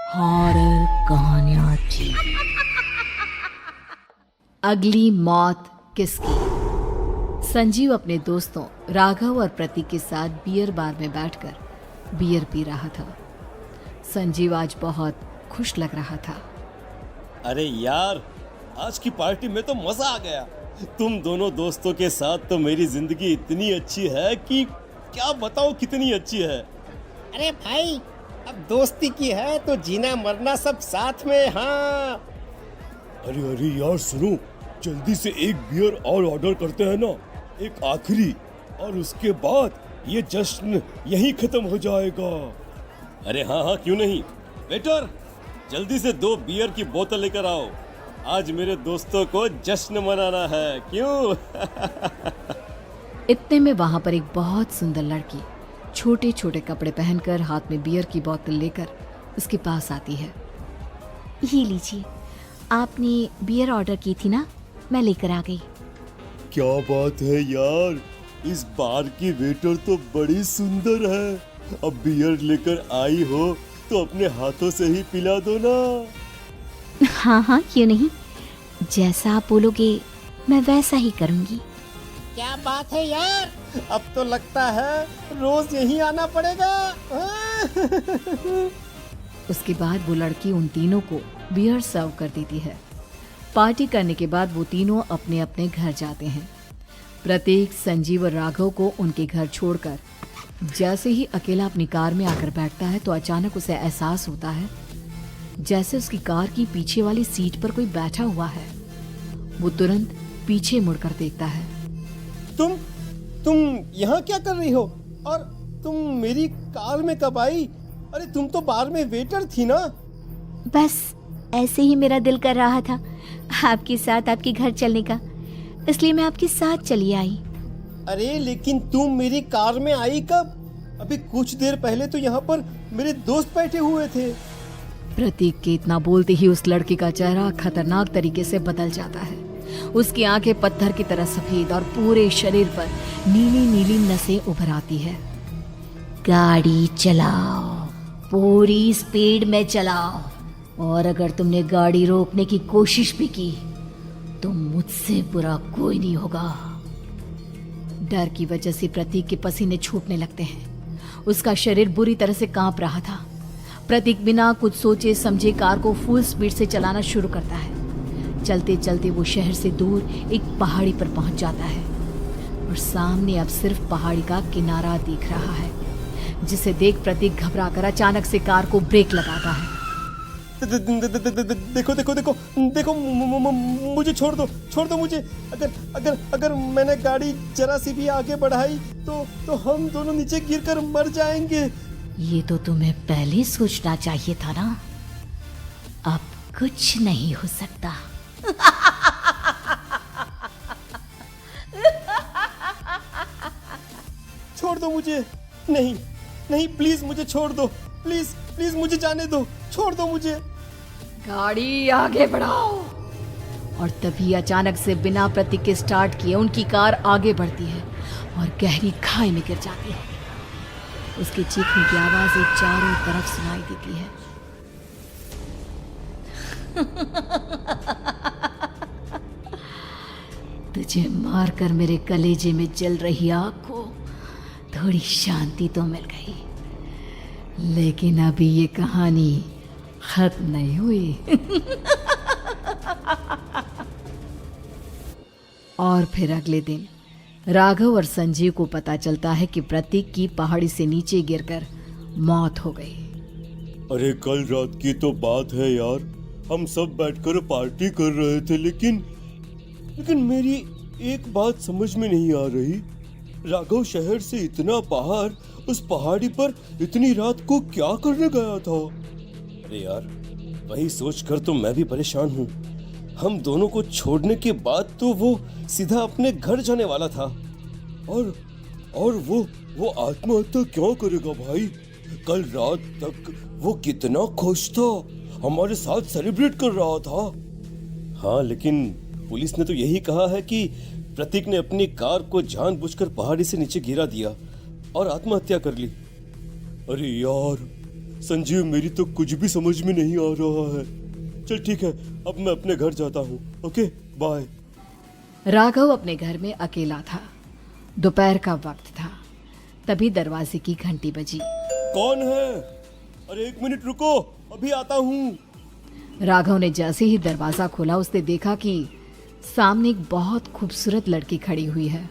Horror कहानियां थी। अगली मौत किसकी? संजीव अपने दोस्तों राघव और प्रतीक के साथ बियर बार में बैठकर बियर पी रहा था। संजीव आज बहुत खुश लग रहा था। अरे यार, आज की पार्टी में तो मजा आ गया। तुम दोनों दोस्तों के साथ तो मेरी जिंदगी इतनी अच्छी है कि क्या बताऊं कितनी अच्छी है। अरे भाई, अब दोस्ती की है तो जीना मरना सब साथ में। हाँ, अरे अरे यार सुनो, जल्दी से एक बियर और ऑर्डर करते हैं ना, एक आखिरी, और उसके बाद ये जश्न यहीं खत्म हो जाएगा। अरे हाँ हाँ, क्यों नहीं। वेटर, जल्दी से 2 बियर की बोतल लेकर आओ। आज मेरे दोस्तों को जश्न मनाना है, क्यों? इतने में वहां पर एक बहुत सुंदर लड़की छोटे छोटे कपड़े पहनकर हाथ में बियर की बोतल लेकर उसके पास आती है। ये लीजिए, आपने बियर ऑर्डर की थी ना, मैं लेकर आ गई। क्या बात है यार, इस बार की वेटर तो बड़ी सुंदर है। अब बियर लेकर आई हो तो अपने हाथों से ही पिला दो ना। हाँ हाँ, क्यों नहीं, जैसा आप बोलोगे मैं वैसा ही करूँगी। क्या बात है यार, अब तो लगता है रोज यहीं आना पड़ेगा। उसके बाद वो लड़की उन तीनों को बियर सर्व कर देती है। पार्टी करने के बाद वो तीनों अपने अपने घर जाते हैं। प्रतीक, संजीव और राघव को उनके घर छोड़कर जैसे ही अकेला अपनी कार में आकर बैठता है तो अचानक उसे एहसास होता है जैसे उसकी कार की पीछे वाली सीट पर कोई बैठा हुआ है। वो तुरंत पीछे मुड़कर देखता है। तुम यहाँ क्या कर रही हो? और तुम मेरी कार में कब आई? अरे तुम तो बार में वेटर थी ना। बस ऐसे ही मेरा दिल कर रहा था आपके साथ आपके घर चलने का, इसलिए मैं आपके साथ चली आई। अरे लेकिन तुम मेरी कार में आई कब? अभी कुछ देर पहले तो यहाँ पर मेरे दोस्त बैठे हुए थे। प्रतीक के इतना बोलते ही उस लड़के का चेहरा खतरनाक तरीके से बदल जाता है। उसकी आंखें पत्थर की तरह सफेद और पूरे शरीर पर नीली नीली नसें उभर आती है। गाड़ी चलाओ, पूरी स्पीड में चलाओ, और अगर तुमने गाड़ी रोकने की कोशिश भी की तो मुझसे बुरा कोई नहीं होगा। डर की वजह से प्रतीक के पसीने छूटने लगते हैं। उसका शरीर बुरी तरह से कांप रहा था। प्रतीक बिना कुछ सोचे समझे कार को फुल स्पीड से चलाना शुरू करता है। चलते चलते वो शहर से दूर एक पहाड़ी पर पहुंच जाता है और सामने अब सिर्फ पहाड़ी का किनारा दिख रहा है, जिसे देख प्रतीक घबराकर अचानक से कार को ब्रेक लगाता है। देखो देखो देखो देखो, मुझे छोड़ दो मुझे। अगर मैंने गाड़ी जरा सी भी आगे बढ़ाई तो हम दोनों नीचे गिरकर मर जाएंगे। ये तो तुम्हें पहले सोचना चाहिए था ना। अब कुछ नहीं हो सकता। छोड़ दो मुझे। नहीं नहीं, प्लीज मुझे छोड़ दो। प्लीज प्लीज मुझे जाने दो, छोड़ दो मुझे। गाड़ी आगे बढ़ाओ। और तभी अचानक से बिना प्रतीक के स्टार्ट किए उनकी कार आगे बढ़ती है और गहरी खाई में गिर जाती है। उसके चीखने की आवाजें चारों तरफ सुनाई देती है। तुझे मारकर मेरे कलेजे में जल रही आग को थोड़ी शांति तो मिल गई, लेकिन अभी ये कहानी खत्म नहीं हुई। और फिर अगले दिन राघव और संजीव को पता चलता है कि प्रतीक की पहाड़ी से नीचे गिरकर मौत हो गई। अरे कल रात की तो बात है यार, हम सब बैठकर पार्टी कर रहे थे, लेकिन मेरी एक बात समझ में नहीं आ रही। राघव शहर से इतना बाहर उस पहाड़ी पर इतनी रात को क्या करने गया था? अरे यार, वही सोचकर तो मैं भी परेशान हूँ। हम दोनों को छोड़ने के बाद तो वो सीधा अपने घर जाने वाला था, और वो आत्महत्या क्यों करेगा भाई? कल रात तक वो कितना खुश था, हमारे साथ सेलिब्रेट कर रहा था। हाँ, लेकिन पुलिस ने तो यही कहा है कि प्रतीक ने अपनी कार को जानबूझकर पहाड़ी से नीचे गिरा दिया और आत्महत्या कर ली। अरे यार, संजीव मेरी तो कुछ भी समझ में नहीं आ रहा है। चल ठीक है, अब मैं अपने घर जाता हूँ। Okay bye. राघव अपने घर में अकेला था। दोपहर का वक्त था। तभी दरवाजे की घंटी बजी। कौन है? अरे 1 मिनट रुको, अभी आता हूँ। राघव ने जैसे ही दरवाजा खोला उसने देखा कि सामने एक बहुत खूबसूरत लड़की खड़ी हुई है।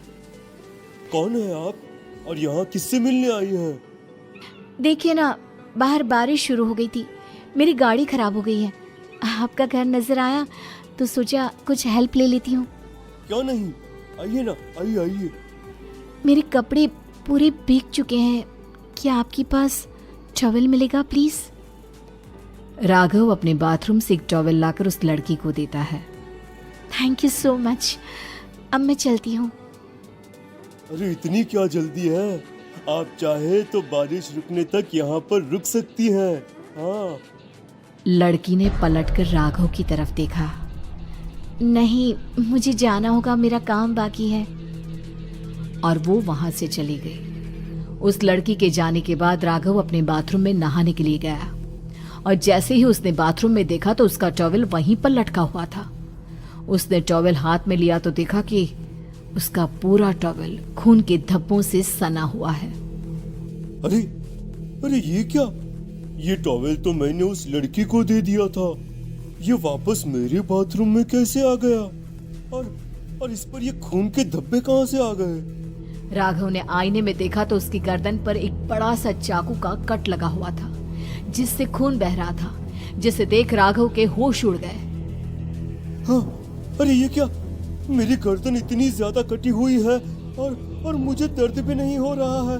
कौन है आप और यहाँ किससे मिलने आई हैं? देखिए ना, बाहर बारिश शुरू हो गई थी, मेरी गाड़ी खराब हो गई है। आपका घर नजर आया तो सोचा कुछ हेल्प ले लेती हूँ। क्यों नहीं, आइए ना, आइए आइए। मेरे कपड़े पूरे भीग चुके हैं, क्या आपके पास टॉवल मिलेगा प्लीज? राघव अपने बाथरूम से एक टॉवल लाकर उस लड़की को देता है। थैंक यू सो मच, अब मैं चलती हूँ। अरे इतनी क्या जल्दी है? आप चाहे तो बारिश रुकने तक यहाँ पर रुक सकती हैं। हाँ। लड़की ने पलटकर राघव की तरफ देखा। नहीं, मुझे जाना होगा, मेरा काम बाकी है। और वो वहां से चली गई। उस लड़की के जाने के बाद राघव अपने बाथरूम में नहाने के लिए गया और जैसे ही उसने बाथरूम में देखा तो उसका टॉवल वहीं पर लटका हुआ था। उसने टॉवल हाथ में लिया तो देखा कि उसका पूरा टॉवल खून के धब्बों से सना हुआ है। अरे अरे ये क्या? ये टॉवल तो मैंने उस लड़की को दे दिया था। ये वापस मेरे बाथरूम में कैसे आ गया? और इस पर ये खून के धब्बे कहाँ से आ गए? राघव ने आईने में देखा तो उसकी गर्दन पर एक बड़ा सा चाकू का कट लगा हुआ था जिससे खून बह रहा था, जिसे देख राघव के होश उड़ गए। हाँ, अरे ये क्या? मेरी गर्दन इतनी ज्यादा कटी हुई है और मुझे दर्द भी नहीं हो रहा है।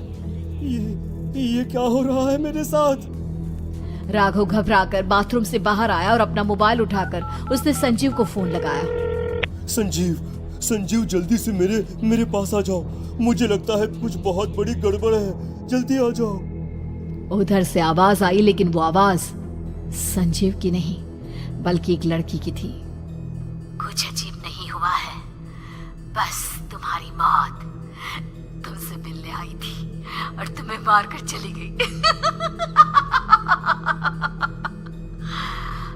ये क्या हो रहा है मेरे साथ? राघव घबराकर बाथरूम से बाहर आया और अपना मोबाइल उठाकर उसने संजीव को फोन लगाया। संजीव जल्दी से मेरे पास आ जाओ। मुझे लगता है कुछ बहुत बड़ी गड़बड़ है, जल्दी आ जाओ। उधर से आवाज आई, लेकिन वो आवाज संजीव की नहीं बल्कि एक लड़की की थी। कुछ अजीब नहीं हुआ है, बस तुम्हारी मौत तुमसे मिलने आई थी और तुम्हें मारकर चली गई।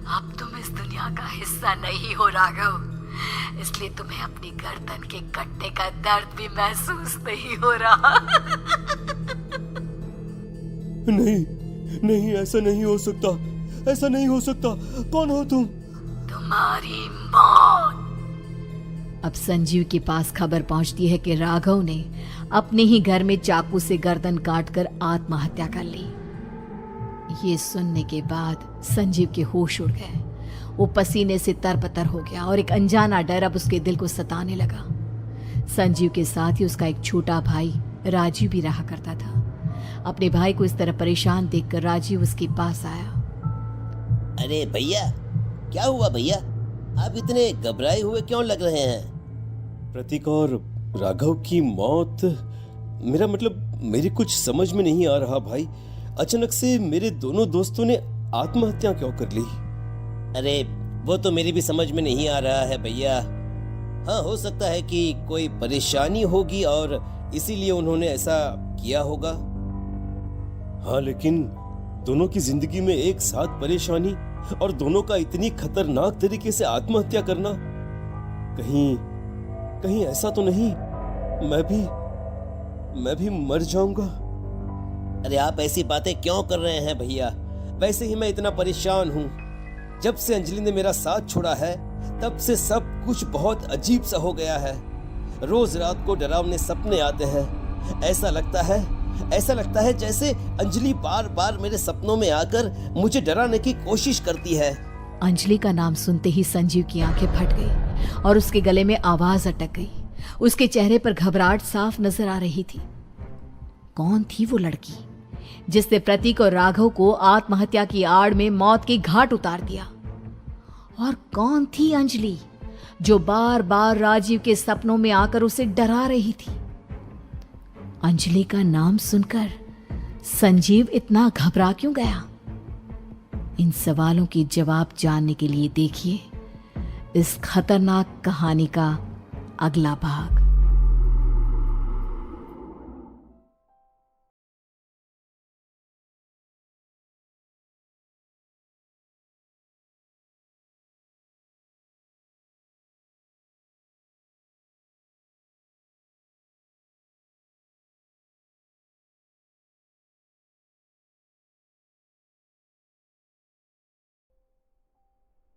अब तुम इस दुनिया का हिस्सा नहीं हो राघव, इसलिए तुम्हें अपनी गर्दन के कटने का दर्द भी महसूस नहीं हो रहा। नहीं, ऐसा नहीं हो सकता, ऐसा नहीं हो सकता। कौन हो तुम? तुम्हारी मौत। अब संजीव के पास खबर पहुंचती है कि राघव ने अपने ही घर में चाकू से गर्दन काटकर आत्महत्या कर ली। ये सुनने के बाद संजीव के होश उड़ गए। वो पसीने से तरबतर हो गया और एक अनजाना डर अब उसके दिल को सताने लगा। संजीव के साथ ही उसका एक छोटा भाई राजीव भी रहा करता था। अपने भाई को इस तरह परेशान देखकर राजीव उसके पास आया। अरे भैया, क्या हुआ भैया? आप इतने घबराए हुए क्यों लग रहे हैं? प्रतीक और राघव की मौत, मेरा मतलब मेरी कुछ समझ में नहीं आ रहा भाई। अचानक से मेरे दोनों दोस्तों ने आत्महत्या क्यों कर ली? अरे वो तो मेरी भी समझ में नहीं आ रहा है भैया। हाँ, हो सकता है कि कोई परेशानी होगी और इसीलिए उन्होंने ऐसा किया होगा। हाँ, लेकिन दोनों की जिंदगी में एक साथ परेशानी और दोनों का इतनी खतरनाक तरीके से आत्महत्या करना, कहीं ऐसा तो नहीं मैं भी मर जाऊंगा? अरे आप ऐसी बातें क्यों कर रहे हैं भैया? वैसे ही मैं इतना परेशान हूँ। जब से अंजलि ने मेरा साथ छोड़ा है तब से सब कुछ बहुत अजीब सा हो गया है। रोज रात को डरावने सपने आते हैं। ऐसा लगता है जैसे अंजलि बार बार मेरे सपनों में आकर मुझे डराने की कोशिश करती है। अंजलि का नाम सुनते ही संजीव की आंखें फट गई और उसके गले में आवाज अटक गई। उसके चेहरे पर घबराहट साफ नजर आ रही थी। कौन थी वो लड़की जिसने प्रतीक और राघव को आत्महत्या की आड़ में मौत की घाट उतार दिया? और कौन थी अंजलि जो बार बार राजीव के सपनों में आकर उसे डरा रही थी? अंजलि का नाम सुनकर संजीव इतना घबरा क्यों गया? इन सवालों के जवाब जानने के लिए देखिए इस खतरनाक कहानी का अगला भाग।